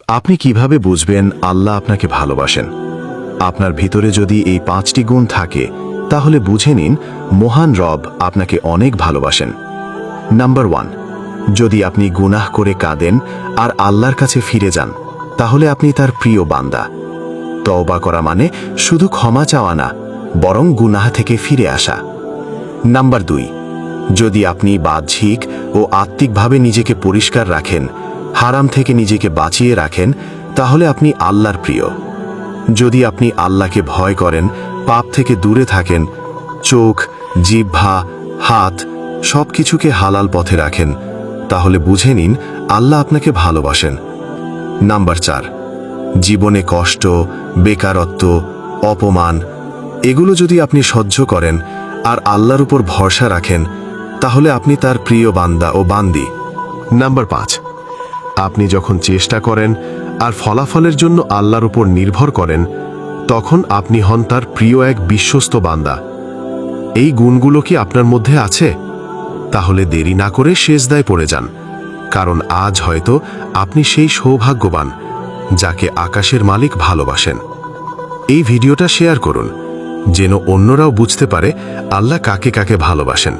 আপনি কিভাবে বুঝবেন আল্লাহ আপনাকে ভালোবাসেন? আপনার ভিতরে যদি এই 5টি গুণ থাকে তাহলে বুঝে নিন মহান রব আপনাকে অনেক ভালোবাসেন। নাম্বার 1, যদি আপনি গুনাহ করে কাঁদেন আর আল্লাহর কাছে ফিরে যান তাহলে আপনি তার প্রিয় বান্দা। তওবা করা মানে শুধু ক্ষমা চাওয়া না, বরং গুনাহ থেকে ফিরে আসা। নাম্বার 2, যদি আপনি বাহ্যিক ও আত্মিকভাবে নিজেকে পরিষ্কার রাখেন, হারাম থেকে নিজেকে বাঁচিয়ে রাখেন, তাহলে আপনি আল্লাহর প্রিয়। যদি আপনি আল্লাহকে ভয় করেন, পাপ থেকে দূরে থাকেন, চোখ, জিহ্বা, হাত সবকিছুকে হালাল পথে রাখেন, তাহলে বুঝে নিন আল্লাহ আপনাকে ভালোবাসেন। নাম্বার 4, জীবনে কষ্ট, বেকারত্ব, অপমান এগুলো যদি আপনি সহ্য করেন আর আল্লাহর উপর ভরসা রাখেন, তাহলে আপনি তার প্রিয় বান্দা ও বান্দি। নাম্বার 5, আপনি যখন চেষ্টা করেন আর ফলাফলের জন্য আল্লাহর উপর নির্ভর করেন, তখন আপনি হন তার প্রিয় এক বিশ্বস্ত বান্দা। এই গুণগুলো কি আপনার মধ্যে আছে? তাহলে দেরি না করে সেজদায় পড়ে যান, কারণ আজ হয়তো আপনি সেই সৌভাগ্যবান যাকে আকাশের মালিক ভালোবাসেন। এই ভিডিওটা শেয়ার করুন, যেন অন্যরাও বুঝতে পারে আল্লাহ কাকে কাকে ভালোবাসেন।